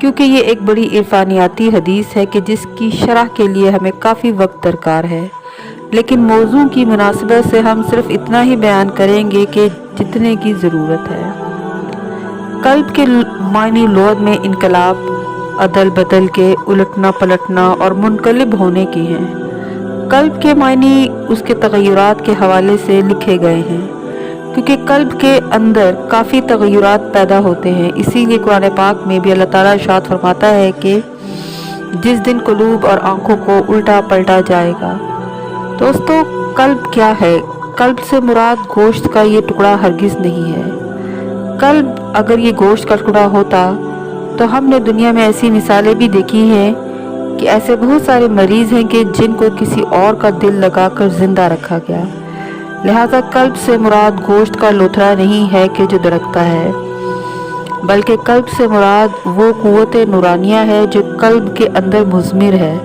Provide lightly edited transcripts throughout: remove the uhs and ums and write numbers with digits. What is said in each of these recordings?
کیونکہ یہ ایک بڑی عرفانیاتی حدیث ہے کہ جس کی شرح کے لیے ہمیں کافی وقت درکار ہے، لیکن موضوع کی مناسبت سے ہم صرف اتنا ہی بیان کریں گے کہ جتنے کی ضرورت ہے۔ قلب کے معنی لغت میں انقلاب، عدل بدل کے، الٹنا پلٹنا اور منقلب ہونے کے ہیں۔ قلب کے معنی اس کے تغیرات کے حوالے سے لکھے گئے ہیں، کیونکہ قلب کے اندر کافی تغیرات پیدا ہوتے ہیں۔ اسی لیے قرآن پاک میں بھی اللہ تعالیٰ ارشاد فرماتا ہے کہ جس دن قلوب اور آنکھوں کو الٹا پلٹا جائے گا۔ دوستو، قلب کیا ہے؟ قلب سے مراد گوشت کا یہ ٹکڑا ہرگز نہیں ہے۔ قلب اگر یہ گوشت کا ٹکڑا ہوتا تو ہم نے دنیا میں ایسی مثالیں بھی دیکھی ہیں کہ ایسے بہت سارے مریض ہیں کہ جن کو کسی اور کا دل لگا کر زندہ رکھا گیا۔ لہذا قلب سے مراد گوشت کا لوتھڑا نہیں ہے کہ جو درکتا ہے، بلکہ قلب سے مراد وہ قوت نورانیہ ہے جو قلب کے اندر مضمر ہے،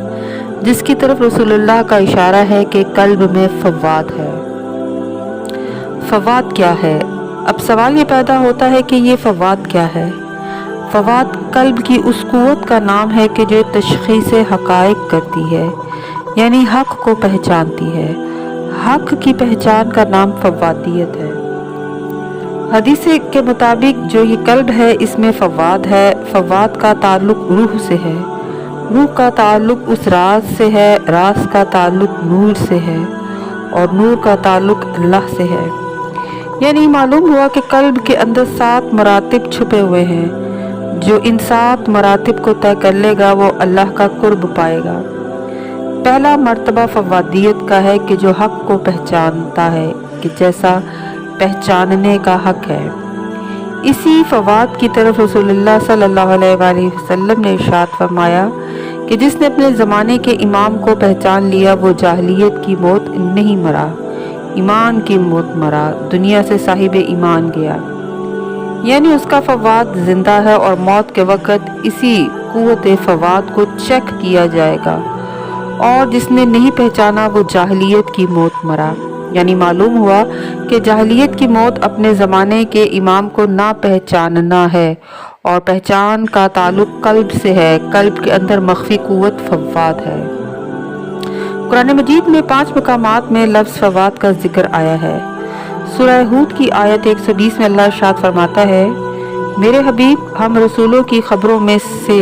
جس کی طرف رسول اللہ کا اشارہ ہے کہ قلب میں فواد ہے۔ فواد کیا ہے؟ اب سوال یہ پیدا ہوتا ہے کہ یہ فواد کیا ہے؟ فواد قلب کی اس قوت کا نام ہے کہ جو تشخیص حقائق کرتی ہے، یعنی حق کو پہچانتی ہے۔ حق کی پہچان کا نام فوادیت ہے۔ حدیث کے مطابق جو یہ قلب ہے اس میں فواد ہے۔ فواد کا تعلق روح سے ہے، روح کا تعلق اس راز سے ہے، راز کا تعلق نور سے ہے، اور نور کا تعلق اللہ سے ہے۔ یعنی معلوم ہوا کہ قلب کے اندر 7 مراتب چھپے ہوئے ہیں۔ جو ان 7 مراتب کو طے کر لے گا وہ اللہ کا قرب پائے گا۔ پہلا مرتبہ فوادیت کا ہے کہ جو حق کو پہچانتا ہے کہ جیسا پہچاننے کا حق ہے۔ اسی فواد کی طرف رسول اللہ صلی اللہ علیہ وآلہ وسلم نے ارشاد فرمایا کہ جس نے اپنے زمانے کے امام کو پہچان لیا وہ جاہلیت کی موت نہیں مرا، ایمان کی موت مرا، دنیا سے صاحب ایمان گیا۔ یعنی اس کا فواد زندہ ہے اور موت کے وقت اسی قوت فواد کو چیک کیا جائے گا، اور جس نے نہیں پہچانا وہ جاہلیت کی موت مرا۔ یعنی معلوم ہوا کہ جاہلیت کی موت اپنے زمانے کے امام کو نہ پہچاننا ہے، اور پہچان کا تعلق قلب سے ہے۔ قلب کے اندر مخفی قوت فواد ہے۔ قرآن مجید میں 5 مقامات میں لفظ فواد کا ذکر آیا ہے۔ سورہ ہود کی آیت 120 میں اللہ ارشاد فرماتا ہے، میرے حبیب، ہم رسولوں کی خبروں میں سے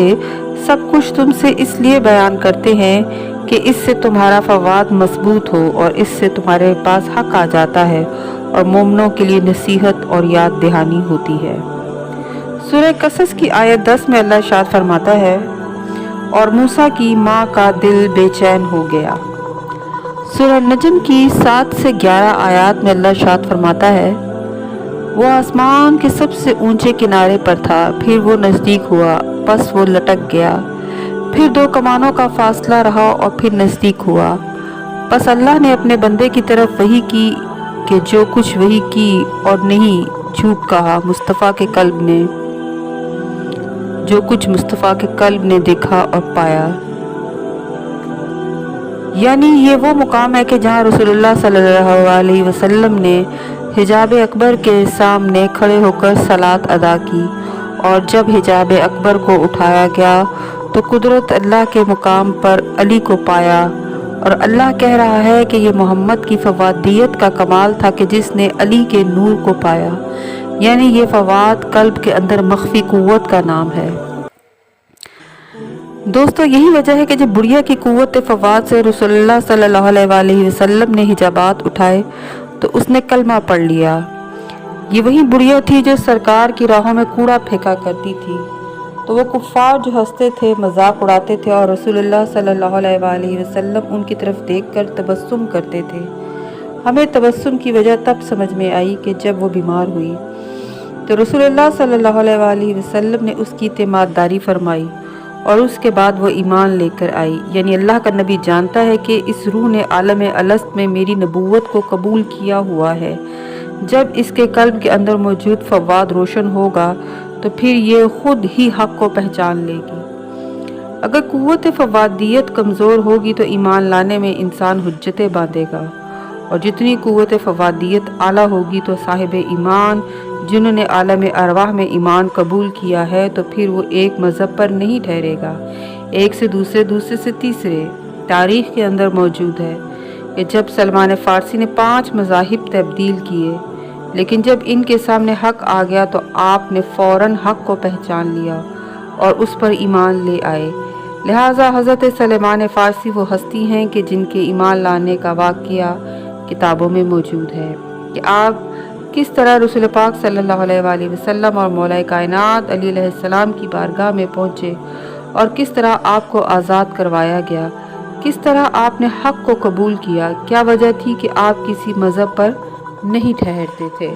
سب کچھ تم سے اس لیے بیان کرتے ہیں کہ اس سے تمہارا فواد مضبوط ہو اور اس سے تمہارے پاس حق آ جاتا ہے اور مومنوں کے لیے نصیحت اور یاد دہانی ہوتی ہے۔ سورہ قصص کی آیت 10 میں اللہ ارشاد فرماتا ہے، اور موسیٰ کی ماں کا دل بے چین ہو گیا۔ سورہ نجم کی 7 سے 11 آیات میں اللہ ارشاد فرماتا ہے، وہ آسمان کے سب سے اونچے کنارے پر تھا، پھر وہ نزدیک ہوا، پس وہ لٹک گیا، پھر 2 کمانوں کا فاصلہ رہا اور پھر نزدیک ہوا۔ پس اللہ نے اپنے بندے کی طرف وحی کی کہ جو کچھ وحی کی اور نہیں جھوٹ کہا مصطفیٰ کے قلب نے، جو کچھ مصطفیٰ کے قلب نے دیکھا اور پایا۔ یعنی یہ وہ مقام ہے کہ جہاں رسول اللہ صلی اللہ علیہ وسلم نے حجاب اکبر کے سامنے کھڑے ہو کر صلاۃ ادا کی، اور جب حجاب اکبر کو اٹھایا گیا تو قدرت اللہ کے مقام پر علی کو پایا، اور اللہ کہہ رہا ہے کہ یہ محمد کی فوادیت کا کمال تھا کہ جس نے علی کے نور کو پایا۔ یعنی یہ فواد قلب کے اندر مخفی قوت کا نام ہے۔ دوستو، یہی وجہ ہے کہ جب بڑھیا کی قوت فواد سے رسول اللہ صلی اللہ علیہ وآلہ وسلم نے حجابات اٹھائے تو اس نے کلمہ پڑھ لیا۔ یہ وہی بڑھیا تھی جو سرکار کی راہوں میں کوڑا پھینکا کرتی تھی، تو وہ کفار جو ہنستے تھے، مذاق اڑاتے تھے، اور رسول اللہ صلی اللہ علیہ وآلہ وسلم ان کی طرف دیکھ کر تبسم کرتے تھے۔ ہمیں تبسم کی وجہ تب سمجھ میں آئی کہ جب وہ بیمار ہوئی تو رسول اللہ صلی اللہ علیہ وآلہ وسلم نے اس کی تیمارداری فرمائی، اور اس کے بعد وہ ایمان لے کر آئی۔ یعنی اللہ کا نبی جانتا ہے کہ اس روح نے عالم الست میں میری نبوت کو قبول کیا ہوا ہے۔ جب اس کے قلب کے اندر موجود فواد روشن ہوگا تو پھر یہ خود ہی حق کو پہچان لے گی۔ اگر قوت فوادیت کمزور ہوگی تو ایمان لانے میں انسان حجتیں باندھے گا، اور جتنی قوت فوادیت اعلیٰ ہوگی تو صاحب ایمان جنہوں نے عالم ارواح میں ایمان قبول کیا ہے تو پھر وہ ایک مذہب پر نہیں ٹھہرے گا، ایک سے دوسرے، دوسرے سے تیسرے۔ تاریخ کے اندر موجود ہے کہ جب سلمان فارسی نے 5 مذاہب تبدیل کیے، لیکن جب ان کے سامنے حق آ گیا تو آپ نے فوراً حق کو پہچان لیا اور اس پر ایمان لے آئے۔ لہٰذا حضرت سلمان فارسی وہ ہستی ہیں کہ جن کے ایمان لانے کا واقعہ کتابوں میں موجود ہے کہ آپ کس طرح رسول پاک صلی اللہ علیہ وآلہ وسلم اور مولا کائنات علی علیہ السلام کی بارگاہ میں پہنچے اور کس طرح آپ کو آزاد کروایا گیا، کس طرح آپ نے حق کو قبول کیا، کیا وجہ تھی کہ آپ کسی مذہب پر نہیں ٹھہرتے تھے۔